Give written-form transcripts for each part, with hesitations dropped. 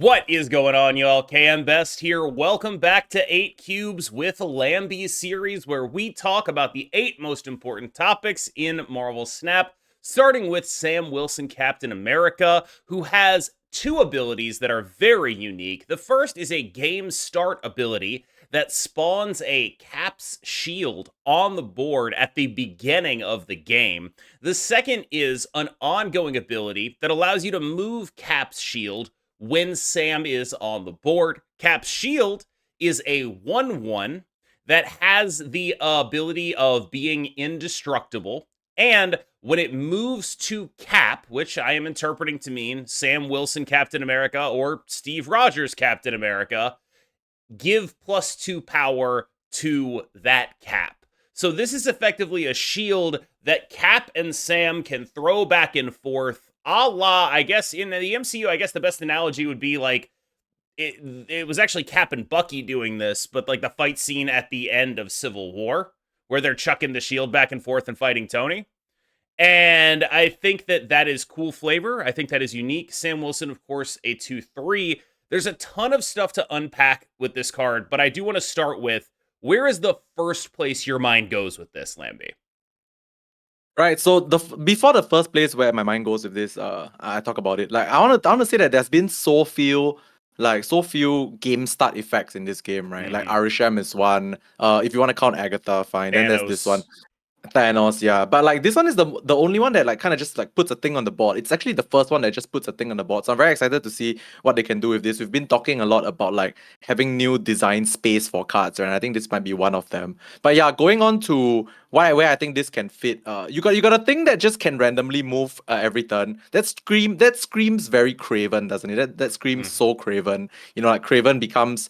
What is going on, y'all? KM Best here. Welcome back to 8 Cubes with Lambie's series, where we talk about the 8 most important topics in Marvel Snap, starting with Sam Wilson, Captain America, who has two abilities that are very unique. The first is a game start ability that spawns a Cap's shield on the board at the beginning of the game. The second is an ongoing ability that allows you to move Cap's shield when Sam is on the board. Cap's shield is a 1/1 that has the ability of being indestructible, and when it moves to Cap, which I am interpreting to mean Sam Wilson Captain America or Steve Rogers Captain America, give +2 power to that Cap. So this is effectively a shield that Cap and Sam can throw back and forth, a la, I guess, in the MCU, I guess the best analogy would be like, it was actually Cap and Bucky doing this, but like the fight scene at the end of Civil War, where they're chucking the shield back and forth and fighting Tony. And I think that that is cool flavor. I think that is unique. Sam Wilson, of course, a 2/3. There's a ton of stuff to unpack with this card, but I do want to start with, where is the first place your mind goes with this, Lambie? Right. So before the first place where my mind goes with this, I talk about it. Like I want to say that there's been so few game start effects in this game, right? Like Arisham is one. If you want to count Agatha, fine. Then there's this one. Thanos, yeah. But like this one is the only one that like kind of just like puts a thing on the board. It's actually the first one that just puts a thing on the board. So I'm very excited to see what they can do with this. We've been talking a lot about like having new design space for cards, right? And I think this might be one of them. But yeah, going on to where I think this can fit. You got a thing that just can randomly move every turn. That screams very Craven, doesn't it? That screams so Craven. You know, like Craven becomes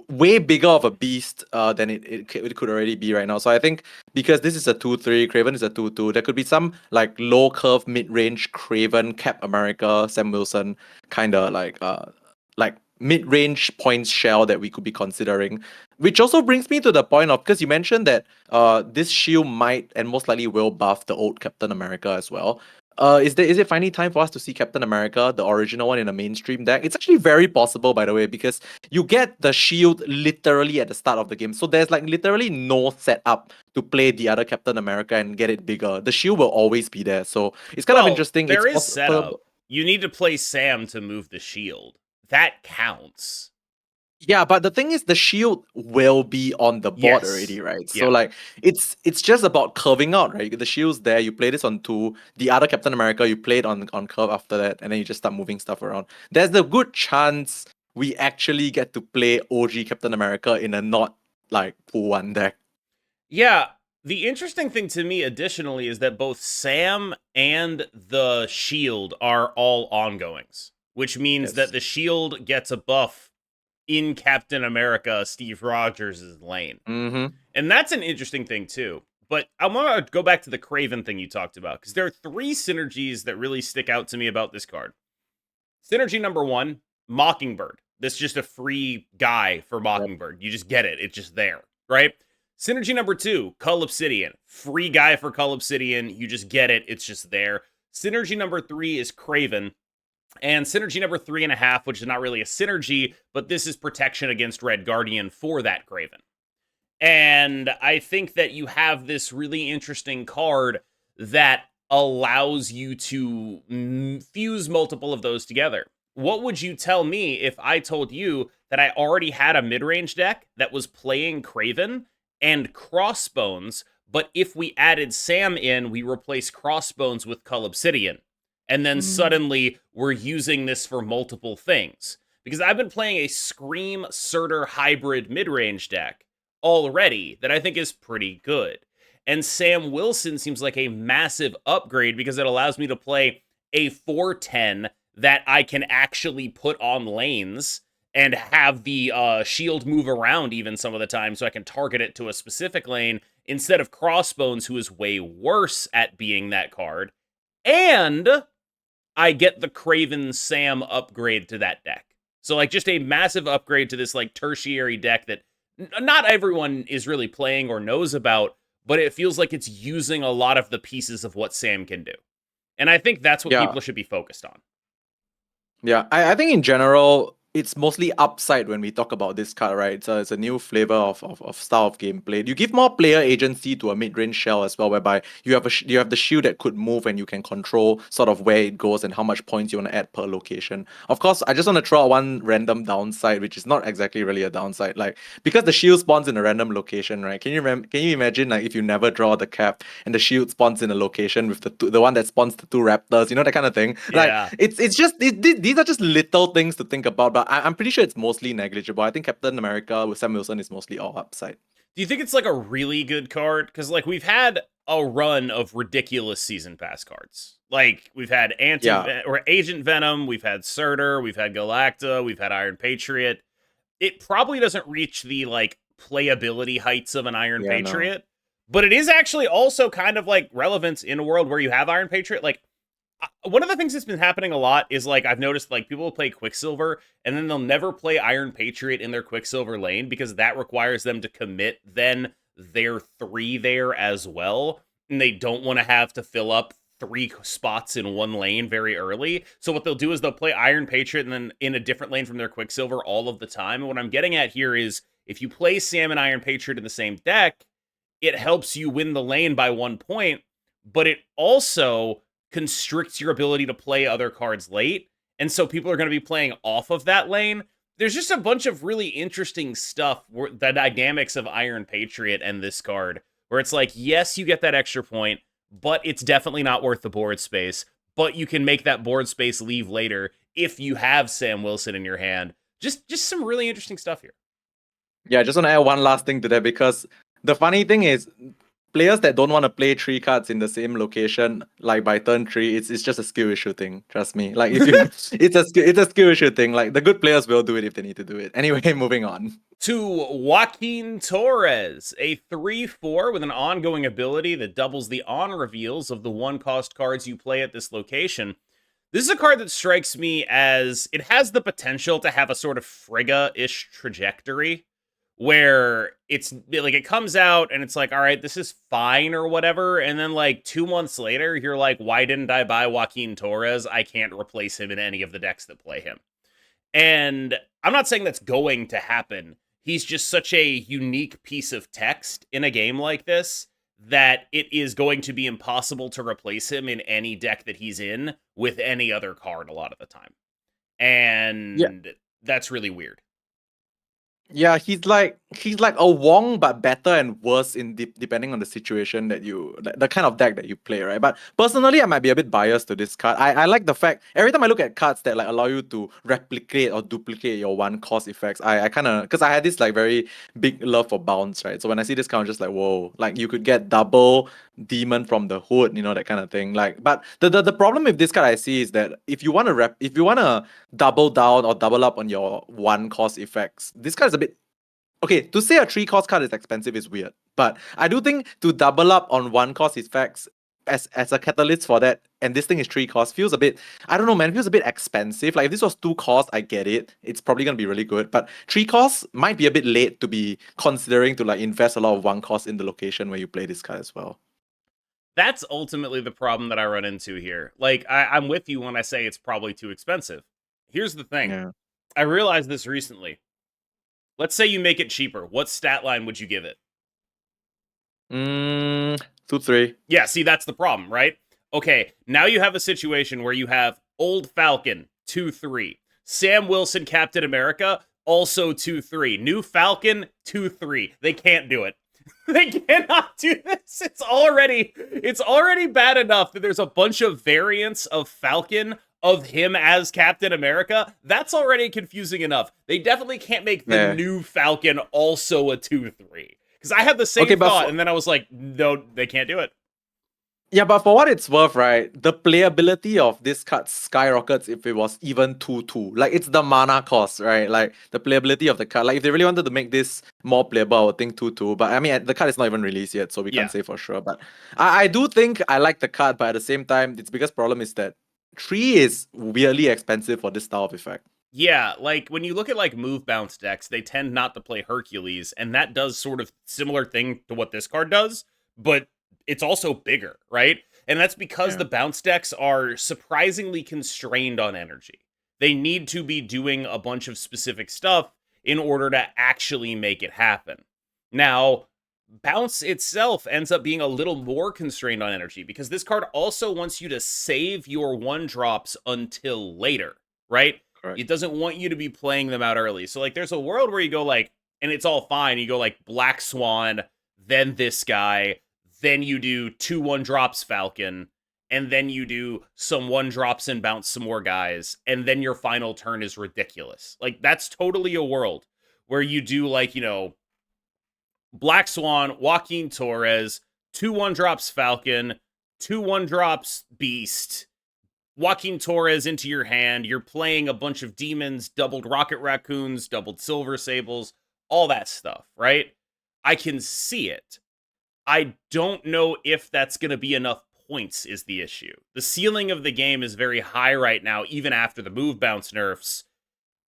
way bigger of a beast than it could already be right now. So I think because this is a 2/3, Craven is a 2/2, there could be some like low curve mid range Craven, Cap America, Sam Wilson kind of like mid range points shell that we could be considering. Which also brings me to the point of, because you mentioned that this shield might and most likely will buff the old Captain America as well. Is it finally time for us to see Captain America, the original one, in a mainstream deck? It's actually very possible, by the way, because you get the shield literally at the start of the game. So there's like literally no setup to play the other Captain America and get it bigger. The shield will always be there. So it's kind of interesting. There is setup. You need to play Sam to move the shield. That counts. Yeah, but the thing is, the shield will be on the board already, right? So like, it's just about curving out, right? The shield's there. You play this on 2. The other Captain America, you play it on curve after that, and then you just start moving stuff around. There's a good chance we actually get to play OG Captain America in a not like pool 1 deck. Yeah, the interesting thing to me additionally is that both Sam and the shield are all ongoings, which means that the shield gets a buff in Captain America Steve Rogers' lane. And that's an interesting thing too. But I want to go back to the Craven thing you talked about, because there are 3 synergies that really stick out to me about this card. Synergy number 1, Mockingbird. This is just a free guy for Mockingbird. You just get it. It's just there, right? Synergy number 2, Cull Obsidian. Free guy for Cull Obsidian. You just get it. It's just there. Synergy number 3 is Craven. And synergy number 3.5, which is not really a synergy, but this is protection against Red Guardian for that Craven. And I think that you have this really interesting card that allows you to fuse multiple of those together. What would you tell me if I told you that I already had a mid-range deck that was playing Craven and Crossbones, but if we added Sam in, we replace Crossbones with Cull Obsidian? And then suddenly we're using this for multiple things. Because I've been playing a Scream Surtur hybrid mid-range deck already that I think is pretty good. And Sam Wilson seems like a massive upgrade because it allows me to play a 4/10 that I can actually put on lanes and have the shield move around even some of the time so I can target it to a specific lane instead of Crossbones, who is way worse at being that card. And I get the Craven Sam upgrade to that deck. So like just a massive upgrade to this like tertiary deck that not everyone is really playing or knows about, but it feels like it's using a lot of the pieces of what Sam can do. And I think that's what people should be focused on. Yeah, I think in general, it's mostly upside when we talk about this card, right? So it's a new flavor of style of gameplay. You give more player agency to a mid-range shell as well, whereby you have you have the shield that could move and you can control sort of where it goes and how much points you want to add per location. Of course, I just want to throw out one random downside, which is not exactly really a downside. Like because the shield spawns in a random location, right? Can you imagine like if you never draw the cap and the shield spawns in a location with the one that spawns the two raptors, you know, that kind of thing. Like Yeah. it's just these are just little things to think about, but I'm pretty sure it's mostly negligible. I think Captain America with Sam Wilson is mostly all upside. Do you think it's like a really good card? Because like we've had a run of ridiculous season pass cards. Like we've had or Agent Venom, we've had Surtur, we've had Galacta, we've had Iron Patriot. It probably doesn't reach the like playability heights of an Iron Patriot, but it is actually also kind of like relevance in a world where you have Iron Patriot. Like one of the things that's been happening a lot is like I've noticed like people will play Quicksilver and then they'll never play Iron Patriot in their Quicksilver lane because that requires them to commit then their 3 there as well, and they don't want to have to fill up 3 spots in one lane very early. So what they'll do is they'll play Iron Patriot and then in a different lane from their Quicksilver all of the time. And what I'm getting at here is if you play Sam and Iron Patriot in the same deck, it helps you win the lane by 1 point, but it also constricts your ability to play other cards late. And so people are going to be playing off of that lane. There's just a bunch of really interesting stuff, the dynamics of Iron Patriot and this card, where it's like, yes, you get that extra point, but it's definitely not worth the board space. But you can make that board space leave later if you have Sam Wilson in your hand. Just some really interesting stuff here. Yeah, I just want to add one last thing to that because the funny thing is players that don't want to play 3 cards in the same location, like by turn 3, it's just a skill issue thing. Trust me. Like if you, it's a skill issue thing. Like the good players will do it if they need to do it. Anyway, moving on to Joaquin Torres, a 3/4 with an ongoing ability that doubles the on reveals of the 1-cost cards you play at this location. This is a card that strikes me as it has the potential to have a sort of Frigga-ish trajectory where it's like it comes out and it's like, all right, this is fine or whatever. And then like 2 months later, you're like, why didn't I buy Joaquin Torres? I can't replace him in any of the decks that play him. And I'm not saying that's going to happen. He's just such a unique piece of text in a game like this that it is going to be impossible to replace him in any deck that he's in with any other card a lot of the time. And that's really weird. Yeah, he's like a Wong but better and worse in depending on the situation that the kind of deck that you play, right? But personally, I might be a bit biased to this card. I like the fact every time I look at cards that like allow you to replicate or duplicate your 1-cost effects, I kind of because I had this like very big love for bounce, right? So when I see this card, I'm just like, whoa, like you could get double demon from the hood, you know, that kind of thing. Like, but the problem with this card I see is that if you want to double down or double up on your 1-cost effects, this card is a bit okay. To say a 3-cost card is expensive is weird, but I do think to double up on 1-cost effects as a catalyst for that, and this thing is 3-cost, feels a bit, I don't know, man, feels a bit expensive. Like if this was 2-cost, I get it. It's probably gonna be really good, but 3-cost might be a bit late to be considering to like invest a lot of 1-cost in the location where you play this card as well. That's ultimately the problem that I run into here. Like, I'm with you when I say it's probably too expensive. Here's the thing. Yeah. I realized this recently. Let's say you make it cheaper. What stat line would you give it? 2-3. Yeah, see, that's the problem, right? Okay, now you have a situation where you have Old Falcon, 2-3. Sam Wilson, Captain America, also 2-3. New Falcon, 2-3. They can't do it. They cannot do this. It's already bad enough that there's a bunch of variants of Falcon of him as Captain America. That's already confusing enough. They definitely can't make the new Falcon also a 2-3. Because I had the same thought, and then I was like, no, they can't do it. Yeah, but for what it's worth, right, the playability of this card skyrockets if it was even 2-2. Like, it's the mana cost, right? Like, the playability of the card. Like, if they really wanted to make this more playable, I would think 2-2. But, I mean, the card is not even released yet, so we can't say for sure. But I do think I like the card, but at the same time, its biggest problem is that 3 is weirdly expensive for this style of effect. Yeah, like, when you look at, like, move bounce decks, they tend not to play Hercules, and that does sort of similar thing to what this card does, but it's also bigger, right? And that's because the bounce decks are surprisingly constrained on energy. They need to be doing a bunch of specific stuff in order to actually make it happen. Now, Bounce itself ends up being a little more constrained on energy because this card also wants you to save your 1-drops until later, right? Correct. It doesn't want you to be playing them out early. So, like, there's a world where you go, like, and it's all fine. You go, like, Black Swan, then this guy, then you do 2 1-drops Falcon, and then you do some 1-drops and bounce some more guys, and then your final turn is ridiculous. Like, that's totally a world where you do, like, you know, Black Swan, Joaquin Torres, 2 1-drops Falcon, 2 1-drops Beast, Joaquin Torres into your hand. You're playing a bunch of demons, doubled Rocket Raccoons, doubled Silver Sables, all that stuff, right? I can see it. I don't know if that's going to be enough points is the issue. The ceiling of the game is very high right now, even after the move bounce nerfs.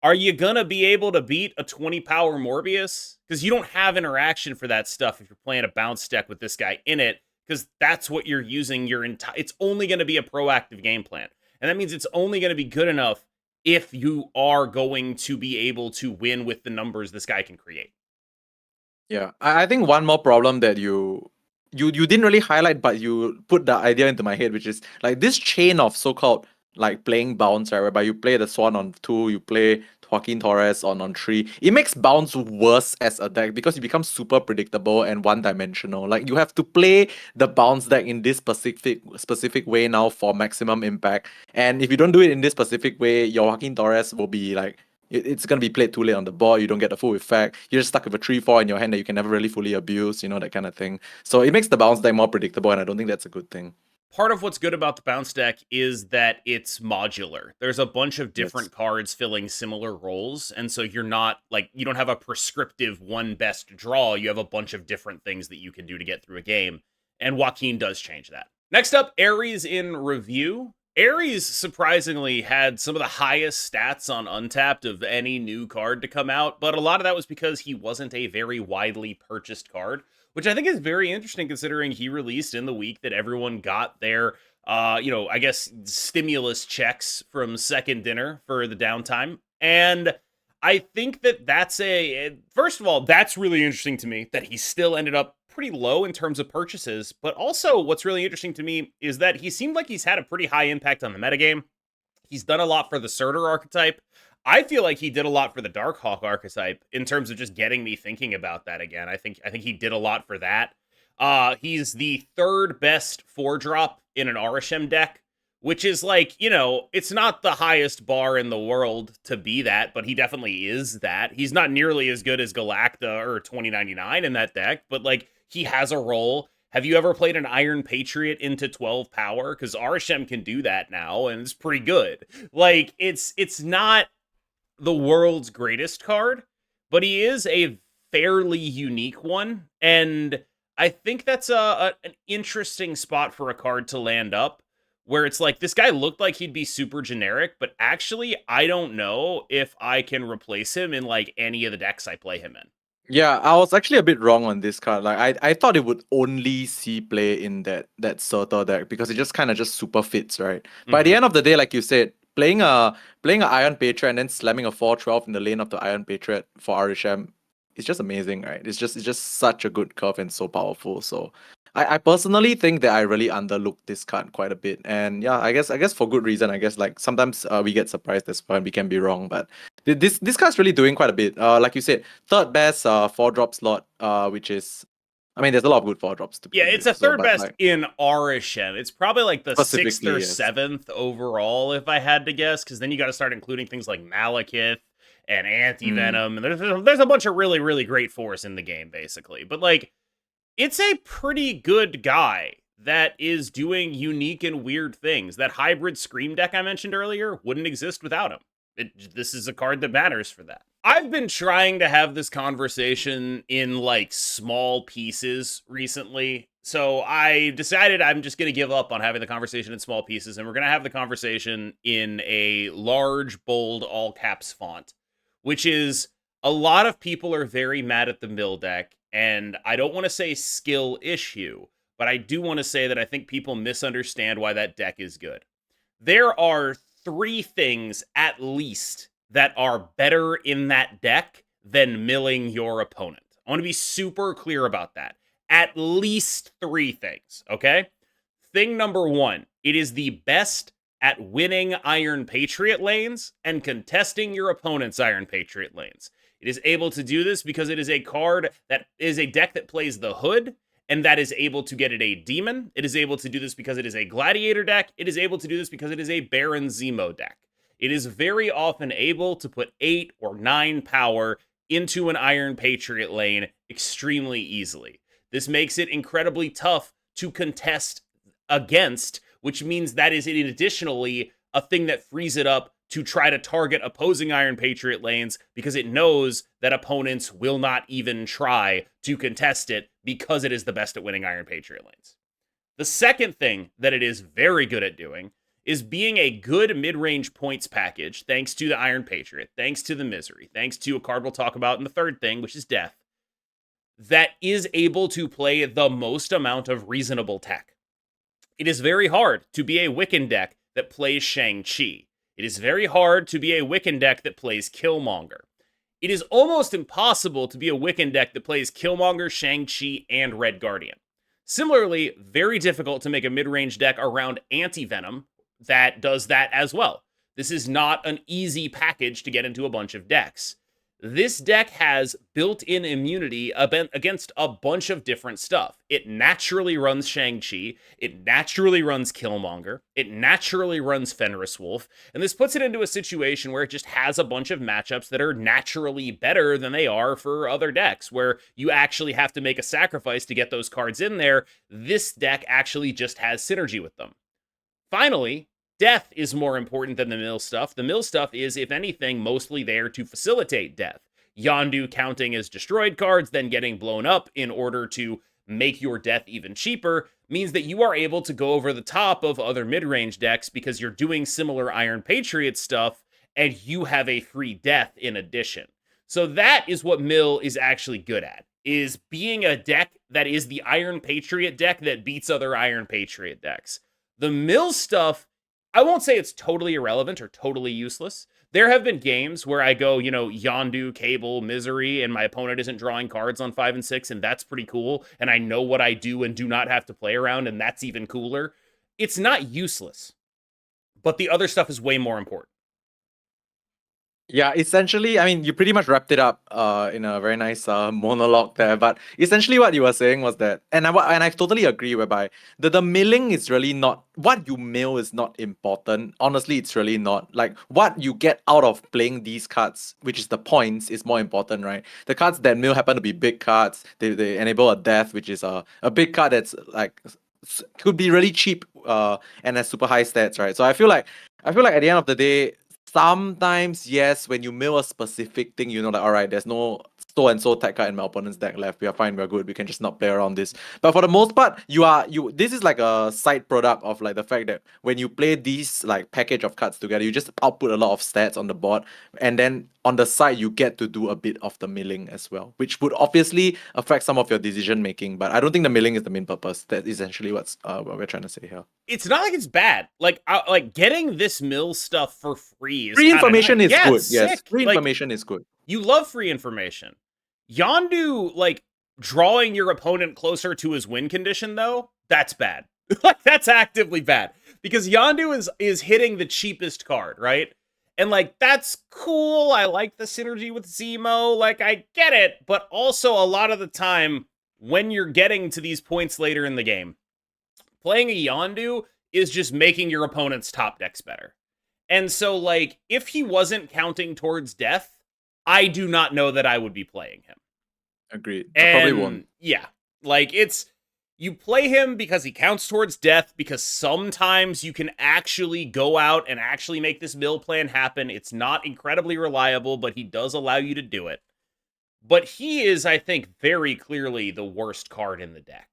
Are you gonna be able to beat a 20 power Morbius? Because you don't have interaction for that stuff if you're playing a bounce deck with this guy in it, because that's what you're using your entire... It's only going to be a proactive game plan. And that means it's only going to be good enough if you are going to be able to win with the numbers this guy can create. Yeah, I think one more problem that you didn't really highlight, but you put the idea into my head, which is like this chain of so-called like playing bounce, right? Whereby you play the Swan on 2, you play Joaquin Torres on 3. It makes bounce worse as a deck because it becomes super predictable and one-dimensional. Like you have to play the bounce deck in this specific way now for maximum impact. And if you don't do it in this specific way, your Joaquin Torres will be like, it's going to be played too late on the board. You don't get the full effect. You're just stuck with a 3-4 in your hand that you can never really fully abuse, you know, that kind of thing. So it makes the bounce deck more predictable, and I don't think that's a good thing. Part of what's good about the bounce deck is that it's modular. There's a bunch of different cards filling similar roles, and so you're not, like, you don't have a prescriptive one best draw. You have a bunch of different things that you can do to get through a game, and Joaquin does change that. Next up, Ares in review. Ares, surprisingly, had some of the highest stats on Untapped of any new card to come out, but a lot of that was because he wasn't a very widely purchased card, which I think is very interesting considering he released in the week that everyone got their, I guess, stimulus checks from Second Dinner for the downtime. And I think that that's first of all, that's really interesting to me that he still ended up pretty low in terms of purchases, but also what's really interesting to me is that he seemed like he's had a pretty high impact on the metagame. He's done a lot for the Surtur archetype. I feel like he did a lot for the Darkhawk archetype in terms of just getting me thinking about that again. I think he did a lot for that. He's the 3rd best 4-drop in an Arishem deck, which is like, it's not the highest bar in the world to be that, but he definitely is that. He's not nearly as good as Galacta or 2099 in that deck, but like he has a role. Have you ever played an Iron Patriot into 12 power? Because Arishem can do that now, and it's pretty good. Like, it's not the world's greatest card, but he is a fairly unique one, and I think that's an interesting spot for a card to land up, where it's like, this guy looked like he'd be super generic, but actually, I don't know if I can replace him in, like, any of the decks I play him in. Yeah, I was actually a bit wrong on this card. Like, I thought it would only see play in that Surtur deck because it just kind of just super fits, right? But at the end of the day, like you said, playing a Iron Patriot and then slamming a 4/12 in the lane of the Iron Patriot for Arishem, it's just amazing, right? It's just such a good curve and so powerful. So I personally think that I really underlooked this card quite a bit. And yeah, I guess for good reason. I guess like sometimes we get surprised as well and we can be wrong. But this card's really doing quite a bit. Like you said, 3rd best 4-drop slot, which is, I mean, there's a lot of good 4-drops to be. Yeah, it's a 3rd best like, in Arishem. It's probably like the 6th or 7th overall, if I had to guess, because then you got to start including things like Malekith and Anti-Venom, and there's a bunch of really, really great force in the game, basically. But like, it's a pretty good guy that is doing unique and weird things. That hybrid Scream deck I mentioned earlier wouldn't exist without him. This is a card that matters for that. I've been trying to have this conversation in like small pieces recently. So I decided I'm just going to give up on having the conversation in small pieces, and we're going to have the conversation in a large, bold, all caps font, which is a lot of people are very mad at the mill deck. And I don't want to say skill issue, but I do want to say that I think people misunderstand why that deck is good. There are 3 things at least that are better in that deck than milling your opponent. I want to be super clear about that. At least 3 things, okay? Thing number 1, it is the best at winning Iron Patriot lanes and contesting your opponent's Iron Patriot lanes. It is able to do this because it is a card that is a deck that plays the Hood, and that is able to get it a Demon. It is able to do this because it is a Gladiator deck. It is able to do this because it is a Baron Zemo deck. It is very often able to put 8 or 9 power into an Iron Patriot lane extremely easily. This makes it incredibly tough to contest against, which means that is additionally a thing that frees it up to try to target opposing Iron Patriot lanes because it knows that opponents will not even try to contest it because it is the best at winning Iron Patriot lanes. The second thing that it is very good at doing is being a good mid-range points package, thanks to the Iron Patriot, thanks to the Misery, thanks to a card we'll talk about in the third thing, which is Death, that is able to play the most amount of reasonable tech. It is very hard to be a Wiccan deck that plays Shang-Chi. It is very hard to be a Wiccan deck that plays Killmonger. It is almost impossible to be a Wiccan deck that plays Killmonger, Shang-Chi, and Red Guardian. Similarly, very difficult to make a mid-range deck around Anti-Venom that does that as well. This is not an easy package to get into a bunch of decks. This deck has built-in immunity against a bunch of different stuff. It naturally runs Shang-Chi, it naturally runs Killmonger, it naturally runs Fenris Wolf, and this puts it into a situation where it just has a bunch of matchups that are naturally better than they are for other decks, where you actually have to make a sacrifice to get those cards in there. This deck actually just has synergy with them. Finally, Death is more important than the mill stuff. The mill stuff is, if anything, mostly there to facilitate death. Yondu counting as destroyed cards, then getting blown up in order to make your death even cheaper, means that you are able to go over the top of other mid-range decks because you're doing similar Iron Patriot stuff, and you have a free death in addition. So that is what mill is actually good at, is being a deck that is the Iron Patriot deck that beats other Iron Patriot decks. The mill stuff, I won't say it's totally irrelevant or totally useless. There have been games where I go, Yondu, Cable, Misery, and my opponent isn't drawing cards on 5 and 6, and that's pretty cool, and I know what I do and do not have to play around, and that's even cooler. It's not useless, but the other stuff is way more important. Yeah, essentially, I mean, you pretty much wrapped it up in a very nice monologue there. But essentially, what you were saying was that, and I totally agree, whereby the milling is really not, what you mill is not important. Honestly, it's really not. Like, what you get out of playing these cards, which is the points, is more important, right? The cards that mill happen to be big cards. They enable a death, which is a big card that's like could be really cheap and has super high stats, right? So I feel like at the end of the day, sometimes, yes, when you mill a specific thing, like, all right, there's no so-and-so tech card in my opponent's deck left. We are fine, we're good. We can just not play around this. But for the most part, this is like a side product of like the fact that when you play these like package of cards together, you just output a lot of stats on the board. And then on the side, you get to do a bit of the milling as well, which would obviously affect some of your decision making. But I don't think the milling is the main purpose. That's essentially what we're trying to say here. It's not like it's bad. Like getting this mill stuff for free is free information nice. is good. Yes, sick. Free information is good. You love free information. Yondu, drawing your opponent closer to his win condition, though, that's bad. That's actively bad. Because Yondu is hitting the cheapest card, right? And, that's cool. I like the synergy with Zemo. I get it. But also, a lot of the time, when you're getting to these points later in the game, playing a Yondu is just making your opponent's top decks better. And so, if he wasn't counting towards death, I do not know that I would be playing him. Agreed. I probably won't. Yeah. You play him because he counts towards death, because sometimes you can actually go out and actually make this mill plan happen. It's not incredibly reliable, but he does allow you to do it. But he is, I think, very clearly the worst card in the deck.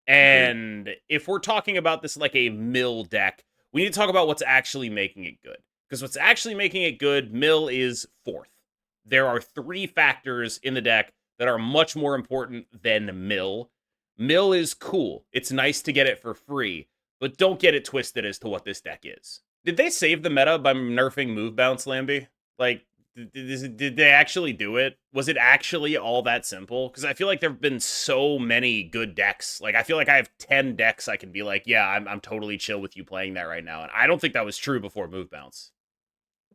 And if we're talking about this like a mill deck, we need to talk about what's actually making it good. Because what's actually making it good, mill is 4th. There are 3 factors in the deck that are much more important than mill. Mill is cool. It's nice to get it for free, but don't get it twisted as to what this deck is. Did they save the meta by nerfing move bounce, Lambie? Like, did they actually do it? Was it actually all that simple? Because I feel like there have been so many good decks. Like, I feel like I have 10 decks I can be like, yeah, I'm totally chill with you playing that right now. And I don't think that was true before move bounce.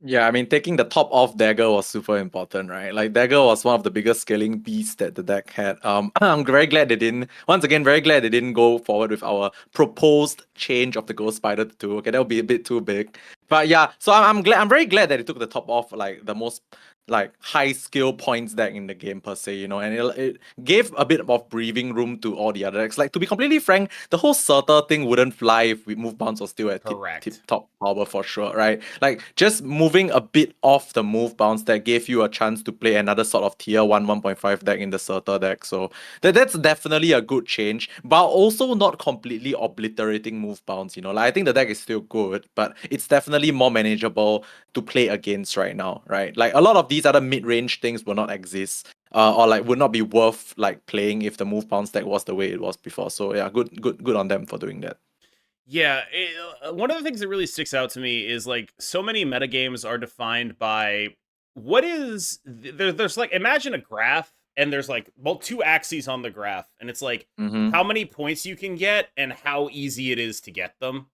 Yeah, I mean, taking the top off Dagger was super important, right? Like, Dagger was one of the biggest scaling beasts that the deck had. I'm very glad they didn't, once again, very glad they didn't go forward with our proposed change of the Ghost Spider to 2. Okay, that would be a bit too big. But yeah, so I'm very glad that they took the top off, like, the most like high skill points deck in the game per se, you know, and it gave a bit of breathing room to all the other decks. Like, to be completely frank, the whole Surtur thing wouldn't fly if we move bounce was still at tip top power for sure, right? Like, just moving a bit off the move bounce that gave you a chance to play another sort of tier 1 1.5 deck in the Surtur deck. So that's definitely a good change, but also not completely obliterating move bounce, you know. Like, I think the deck is still good, but it's definitely more manageable to play against right now, right? Like, a lot of these other mid-range things will not exist, or like would not be worth like playing if the move bounce deck was the way it was before. So yeah, good on them for doing that. Yeah, one of the things that really sticks out to me is like so many metagames are defined by what is there's like imagine a graph and there's like two axes on the graph and it's like how many points you can get and how easy it is to get them.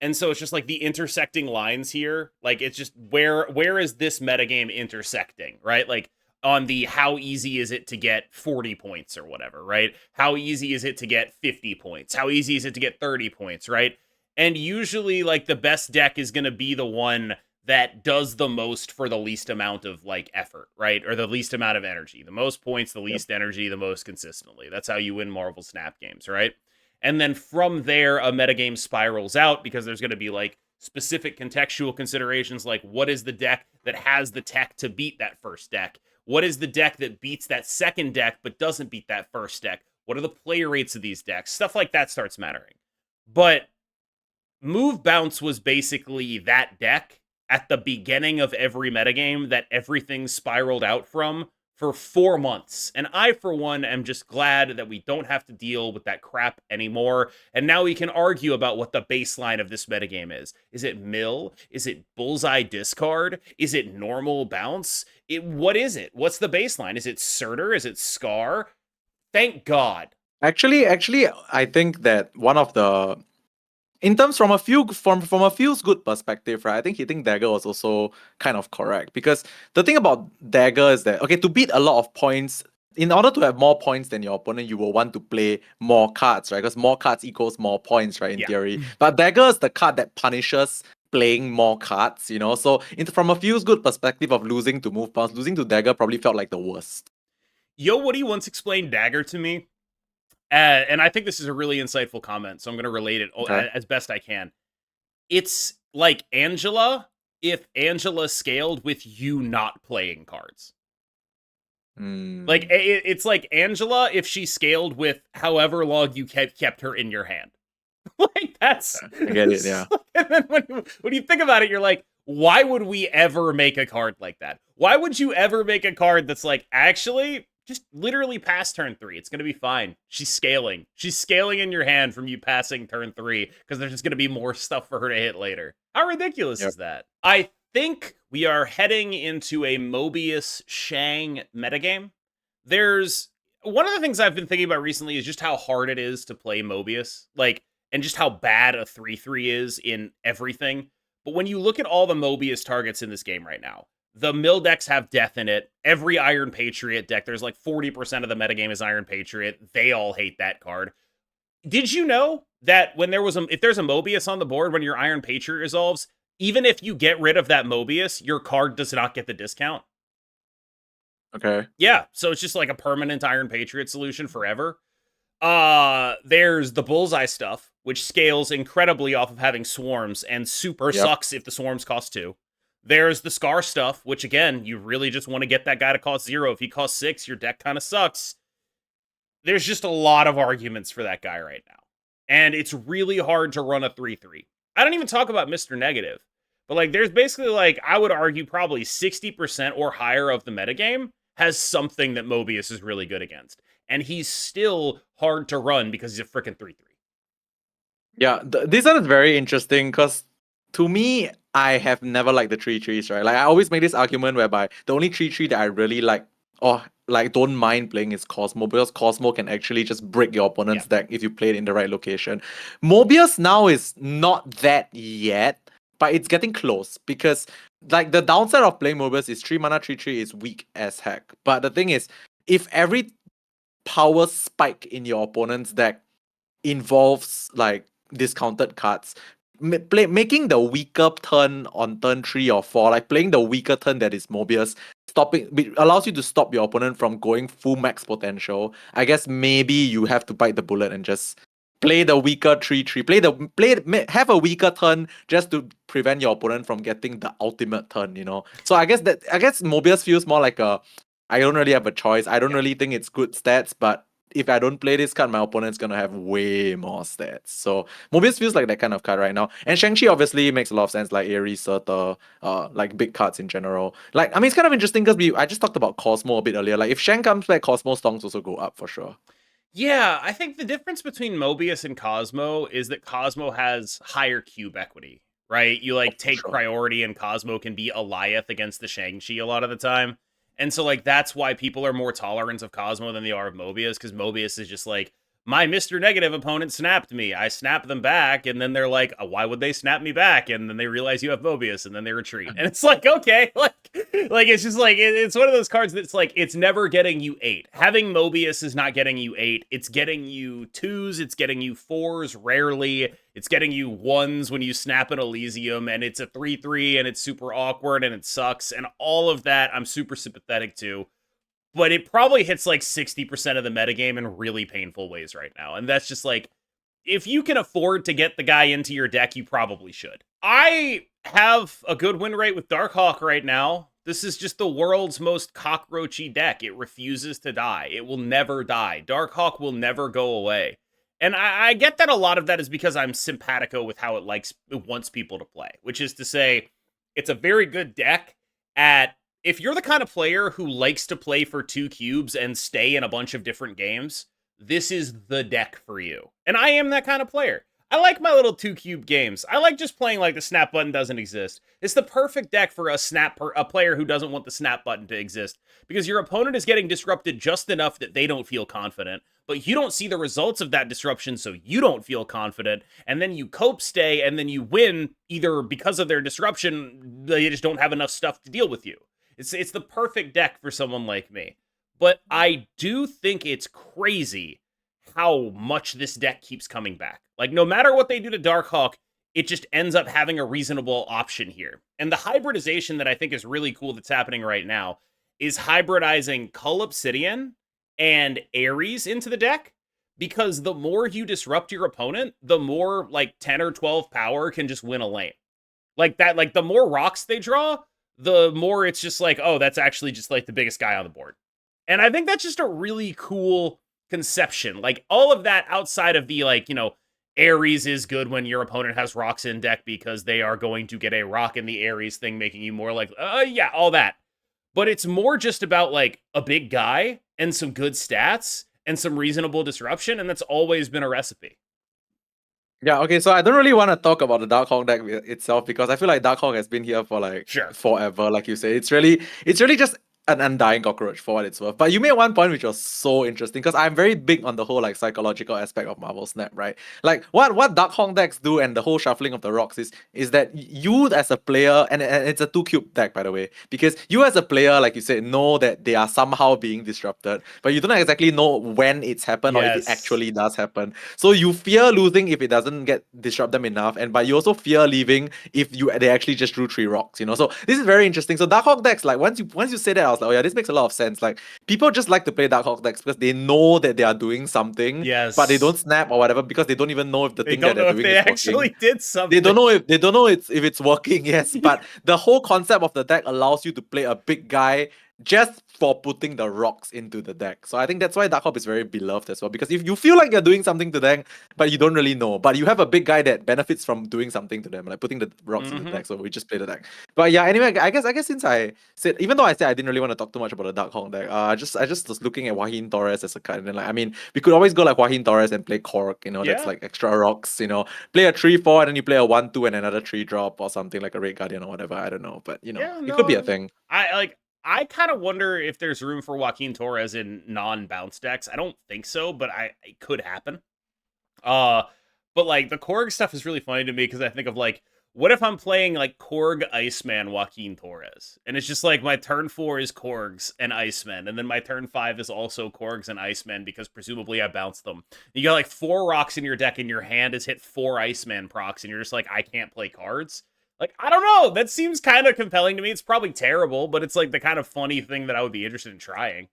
And so it's just like the intersecting lines here. Like it's just where is this metagame intersecting, right? Like on the how easy is it to get 40 points or whatever, right? How easy is it to get 50 points? How easy is it to get 30 points, right? And usually like the best deck is going to be the one that does the most for the least amount of like effort, right? Or the least amount of energy. The most points, the least energy, the most consistently. That's how you win Marvel Snap games, right? And then from there, a metagame spirals out because there's going to be like specific contextual considerations like what is the deck that has the tech to beat that first deck? What is the deck that beats that second deck but doesn't beat that first deck? What are the play rates of these decks? Stuff like that starts mattering. But Move Bounce was basically that deck at the beginning of every metagame that everything spiraled out from for 4 months. And I, for one, am just glad that we don't have to deal with that crap anymore. And now we can argue about what the baseline of this metagame is. Is it mill? Is it bullseye discard? Is it normal bounce? What is it? What's the baseline? Is it Surtur? Is it Scar? Thank God. Actually, I think that one of the in terms from a feels good perspective, right? I think hitting Dagger was also kind of correct because the thing about Dagger is that okay, to beat a lot of points, in order to have more points than your opponent, you will want to play more cards, right? Because more cards equals more points, right? In theory, but Dagger is the card that punishes playing more cards, you know. So from a feels good perspective of losing to move bounce, losing to Dagger probably felt like the worst. Yo Woody once explained Dagger to me. And I think this is a really insightful comment, so I'm going to relate it as best I can. It's like Angela if Angela scaled with you not playing cards. Like, it's like Angela if she scaled with however long you kept her in your hand. Like, that's... I get it, yeah. And then when you think about it, you're like, why would we ever make a card like that? Why would you ever make a card that's like, actually... just literally past turn 3. It's going to be fine. She's scaling. She's scaling in your hand from you passing turn 3 because there's just going to be more stuff for her to hit later. How ridiculous is that? I think we are heading into a Mobius Shang metagame. There's one of the things I've been thinking about recently is just how hard it is to play Mobius, like, and just how bad a 3/3 is in everything. But when you look at all the Mobius targets in this game right now, the mill decks have death in it. Every Iron Patriot deck, there's like 40% of the metagame is Iron Patriot. They all hate that card. Did you know that when if there's a Mobius on the board when your Iron Patriot resolves, even if you get rid of that Mobius, your card does not get the discount? Okay. Yeah, so it's just like a permanent Iron Patriot solution forever. There's the Bullseye stuff, which scales incredibly off of having swarms and super sucks if the swarms cost 2. There's the Scar stuff, which again, you really just want to get that guy to cost 0. If he costs 6, your deck kind of sucks. There's just a lot of arguments for that guy right now. And it's really hard to run a 3/3. I don't even talk about Mr. Negative. But like, there's basically like, I would argue probably 60% or higher of the metagame has something that Mobius is really good against. And he's still hard to run because he's a freaking 3/3. Yeah, this one is very interesting because To me, I have never liked the 3/3s, right? Like I always make this argument whereby the only 3/3 that I really like or like don't mind playing is Cosmo, because Cosmo can actually just break your opponent's deck if you play it in the right location. Mobius now is not that yet, but it's getting close, because like the downside of playing Mobius is 3 mana 3/3 is weak as heck. But the thing is, if every power spike in your opponent's deck involves like discounted cards, making the weaker turn on turn 3 or 4, like playing the weaker turn that is Mobius, allows you to stop your opponent from going full max potential. I guess maybe you have to bite the bullet and just play the weaker 3/3, have a weaker turn just to prevent your opponent from getting the ultimate turn, you know. So I guess Mobius feels more like I don't really have a choice. I don't really think it's good stats, but if I don't play this card, my opponent's gonna have way more stats. So Mobius feels like that kind of card right now. And Shang-Chi obviously makes a lot of sense, like Ares, Surtur, like big cards in general. Like, I mean, it's kind of interesting because I just talked about Cosmo a bit earlier. Like, if Shang comes back, Cosmo stonks also go up for sure. Yeah, I think the difference between Mobius and Cosmo is that Cosmo has higher cube equity, right? You like take priority, and Cosmo can be Alioth against the Shang-Chi a lot of the time. And so like that's why people are more tolerant of Cosmo than they are of Mobius, because Mobius is just like, my Mr. Negative opponent snapped me. I snap them back, and then they're like, why would they snap me back? And then they realize you have Mobius, and then they retreat. And it's like, okay, like it's just like, it's one of those cards that's like, it's never getting you 8. Having Mobius is not getting you 8. It's getting you 2s, it's getting you 4s, rarely. It's getting you 1s when you snap an Elysium, and it's a 3/3, and it's super awkward, and it sucks, and all of that I'm super sympathetic to. But it probably hits like 60% of the metagame in really painful ways right now. And that's just like, if you can afford to get the guy into your deck, you probably should. I have a good win rate with Darkhawk right now. This is just the world's most cockroachy deck. It refuses to die. It will never die. Darkhawk will never go away. And I get that a lot of that is because I'm simpatico with how it wants people to play, which is to say, it's a very good deck at, if you're the kind of player who likes to play for 2 cubes and stay in a bunch of different games, this is the deck for you. And I am that kind of player. I like my little 2-cube games. I like just playing like the snap button doesn't exist. It's the perfect deck for a player who doesn't want the snap button to exist, because your opponent is getting disrupted just enough that they don't feel confident, but you don't see the results of that disruption, so you don't feel confident, and then you cope stay, and then you win either because of their disruption, they just don't have enough stuff to deal with you. It's the perfect deck for someone like me. But I do think it's crazy how much this deck keeps coming back. Like, no matter what they do to Darkhawk, it just ends up having a reasonable option here. And the hybridization that I think is really cool that's happening right now is hybridizing Cull Obsidian and Ares into the deck, because the more you disrupt your opponent, the more like 10 or 12 power can just win a lane. Like that, like the more rocks they draw, the more it's just like, oh, that's actually just like the biggest guy on the board. And I think that's just a really cool conception. Like all of that outside of the, like, you know, Ares is good when your opponent has rocks in deck because they are going to get a rock in the Ares thing, making you more like, yeah, all that. But it's more just about like a big guy and some good stats and some reasonable disruption. And that's always been a recipe. Yeah, okay, so I don't really want to talk about the Darkhawk deck itself, because I feel like Darkhawk has been here for like forever, like you say. It's really just an undying cockroach for what it's worth. But you made one point which was so interesting, because I'm very big on the whole like psychological aspect of Marvel Snap, right? Like what Darkhawk decks do, and the whole shuffling of the rocks is that you as a player, and it's a 2-cube deck, by the way, because you as a player, like you said, know that they are somehow being disrupted, but you don't exactly know when it's happened or if it actually does happen. So you fear losing if it doesn't get disrupt them enough, but you also fear leaving if they actually just drew 3 rocks, you know. So this is very interesting. So Darkhawk decks, like once you say that, I was like, oh yeah, this makes a lot of sense. Like people just like to play Darkhawk decks because they know that they are doing something, but they don't snap or whatever because they don't even know if the thing that they're doing is working. They actually did something. They don't know if it's working. Yes, but the whole concept of the deck allows you to play a big guy just for putting the rocks into the deck. So I think that's why Darkhawk is very beloved as well. Because if you feel like you're doing something to them, but you don't really know, but you have a big guy that benefits from doing something to them, like putting the rocks in the deck. So we just play the deck. But yeah, anyway, I guess since I said, even though I said I didn't really want to talk too much about the Darkhawk deck, I just was looking at Joaquin Torres as a card, and then like, I mean, we could always go like Joaquin Torres and play Cork, that's like extra rocks, play a 3/4 and then you play a 1/2 and another 3-drop or something like a Red Guardian or whatever. I don't know, but it could be a thing. I kind of wonder if there's room for Joaquin Torres in non-bounce decks. I don't think so, but it could happen. But like the Korg stuff is really funny to me because I think of like, what if I'm playing like Korg Iceman Joaquin Torres? And it's just like my turn 4 is Korgs and Icemen, and then my turn 5 is also Korgs and Icemen because presumably I bounced them. You got like 4 rocks in your deck and your hand has hit 4 Iceman procs, and you're just like, I can't play cards. Like, I don't know. That seems kind of compelling to me. It's probably terrible, but it's like the kind of funny thing that I would be interested in trying.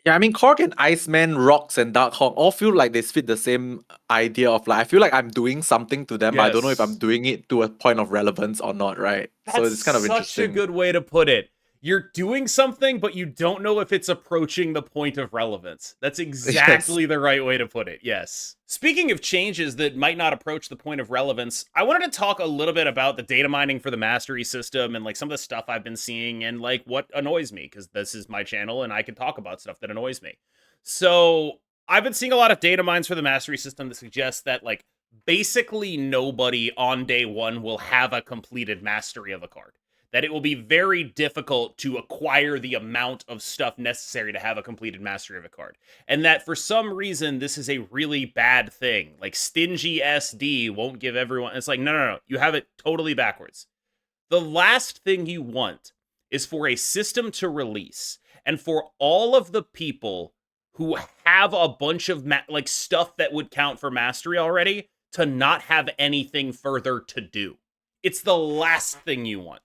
Yeah, I mean, Korg and Iceman, Rocks, and Darkhawk all feel like they fit the same idea of like, I feel like I'm doing something to them, but I don't know if I'm doing it to a point of relevance or not, right? So it's kind of interesting. Such a good way to put it. You're doing something, but you don't know if it's approaching the point of relevance. That's exactly the right way to put it, yes. Speaking of changes that might not approach the point of relevance, I wanted to talk a little bit about the data mining for the mastery system and like some of the stuff I've been seeing and like what annoys me, because this is my channel and I can talk about stuff that annoys me. So I've been seeing a lot of data mines for the mastery system that suggest that like basically nobody on day 1 will have a completed mastery of a card. That it will be very difficult to acquire the amount of stuff necessary to have a completed mastery of a card. And that for some reason, this is a really bad thing. Like stingy SD won't give everyone. It's like, no. You have it totally backwards. The last thing you want is for a system to release and for all of the people who have a bunch of like stuff that would count for mastery already to not have anything further to do. It's the last thing you want.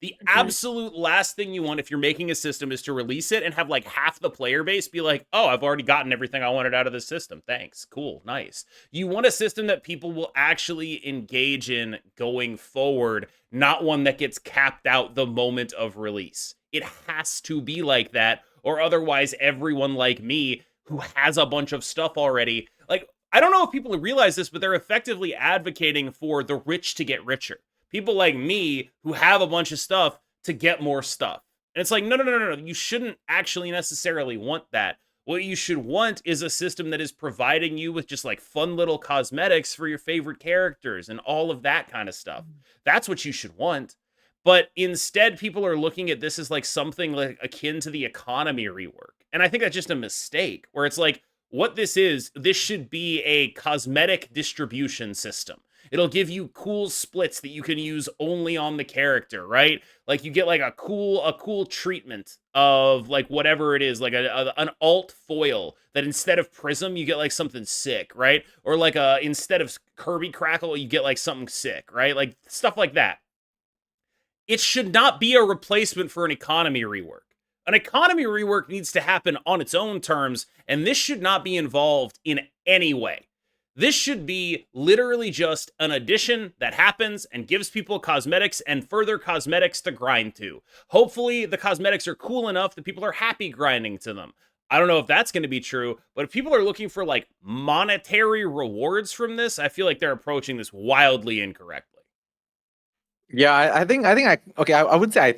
The absolute last thing you want if you're making a system is to release it and have like half the player base be like, oh, I've already gotten everything I wanted out of this system. Thanks. Cool. Nice. You want a system that people will actually engage in going forward, not one that gets capped out the moment of release. It has to be like that, or otherwise everyone like me who has a bunch of stuff already, like, I don't know if people realize this, but they're effectively advocating for the rich to get richer. People like me who have a bunch of stuff to get more stuff. And it's like, no. You shouldn't actually necessarily want that. What you should want is a system that is providing you with just like fun little cosmetics for your favorite characters and all of that kind of stuff. That's what you should want. But instead, people are looking at this as like something like akin to the economy rework. And I think that's just a mistake, where it's like, what this should be a cosmetic distribution system. It'll give you cool splits that you can use only on the character, right? Like you get like a cool treatment of like whatever it is, like an alt foil that instead of Prism, you get like something sick, right? Or like instead of Kirby Crackle, you get like something sick, right? Like stuff like that. It should not be a replacement for an economy rework. An economy rework needs to happen on its own terms, and this should not be involved in any way. This should be literally just an addition that happens and gives people cosmetics and further cosmetics to grind to. Hopefully, the cosmetics are cool enough that people are happy grinding to them. I don't know if that's going to be true, but if people are looking for like monetary rewards from this, I feel like they're approaching this wildly incorrectly. Yeah, I think I wouldn't say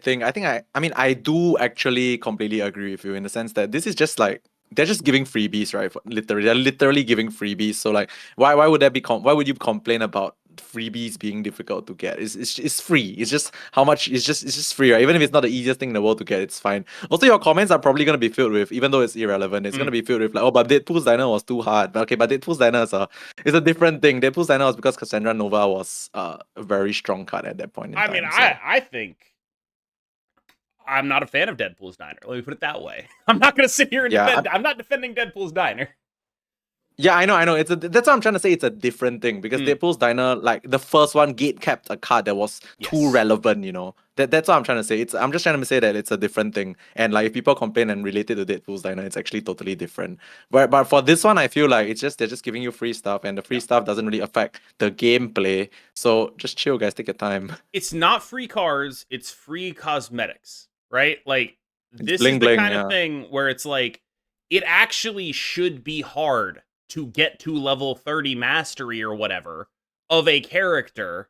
I mean I do actually completely agree with you in the sense that this is just like they're just giving freebies, right? They're literally giving freebies. So like, why would that be? Why would you complain about freebies being difficult to get? It's free. It's just how much. It's just free, right? Even if it's not the easiest thing in the world to get, it's fine. Also, your comments are probably gonna be filled with, even though it's irrelevant, it's gonna be filled with like, oh, but Deadpool's Diner was too hard. But okay, but Deadpool's Diner is a different thing. Deadpool's Diner was because Cassandra Nova was a very strong card at that point in time. I mean, I think I'm not a fan of Deadpool's Diner. Let me put it that way. I'm not going to sit here and defend. I'm not defending Deadpool's Diner. Yeah, I know. That's what I'm trying to say. It's a different thing because Deadpool's Diner, like the first one, gate capped a card that was too relevant. That's what I'm trying to say. I'm just trying to say that it's a different thing. And like if people complain and relate it to Deadpool's Diner, it's actually totally different. But for this one, I feel like they're just giving you free stuff, and the free stuff doesn't really affect the gameplay. So just chill, guys. Take your time. It's not free cards. It's free cosmetics, right? Like this bling is the bling, kind of yeah. thing where it's like, it actually should be hard to get to level 30 mastery or whatever of a character,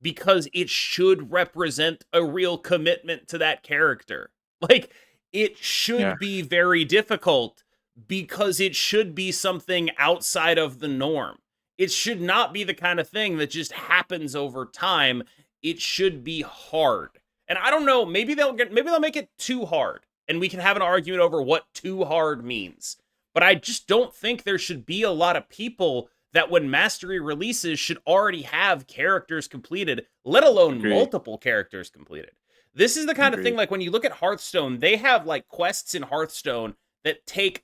because it should represent a real commitment to that character. Like, it should be very difficult because it should be something outside of the norm. It should not be the kind of thing that just happens over time. It should be hard. And I don't know, maybe they'll make it too hard, and we can have an argument over what too hard means. But I just don't think there should be a lot of people that when Mastery releases should already have characters completed, let alone multiple characters completed. This is the kind of thing, like when you look at Hearthstone, they have like quests in Hearthstone that take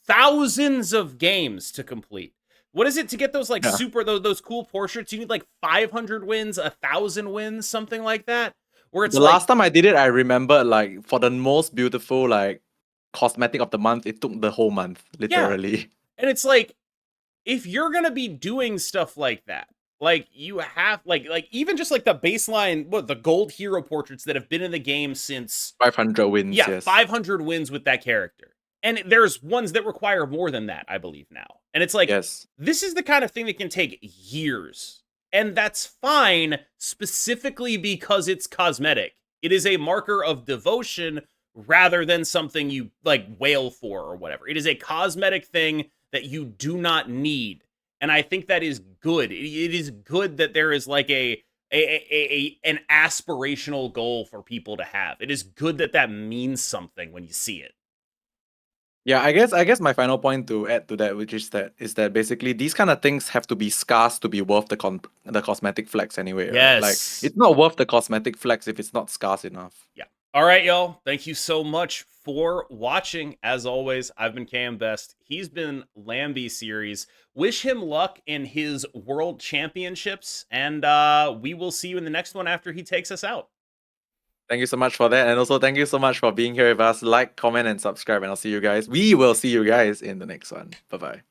thousands of games to complete. What is it to get those like those cool portraits? You need like 500 wins, 1,000 wins, something like that. Where it's the last time I did it, I remember like for the most beautiful like cosmetic of the month, it took the whole month, literally. Yeah. And it's like, if you're gonna be doing stuff like that, like you have like even just like the baseline, the gold hero portraits that have been in the game since 500 wins. Yeah, 500 wins with that character. And there's ones that require more than that, I believe now. And it's like, this is the kind of thing that can take years. And that's fine, specifically because it's cosmetic. It is a marker of devotion rather than something you like wail for or whatever. It is a cosmetic thing that you do not need. And I think that is good. It is good that there is like an aspirational goal for people to have. It is good that that means something when you see it. Yeah, I guess my final point to add to that, which is that basically these kind of things have to be scarce to be worth the cosmetic flex anyway. Yes. Right? Like, it's not worth the cosmetic flex if it's not scarce enough. Yeah. All right, y'all. Thank you so much for watching. As always, I've been Cam Best. He's been Lambie Series. Wish him luck in his World Championships, and we will see you in the next one after he takes us out. Thank you so much for that. And also thank you so much for being here with us. Like, comment, and subscribe. And I'll see you guys. We will see you guys in the next one. Bye-bye.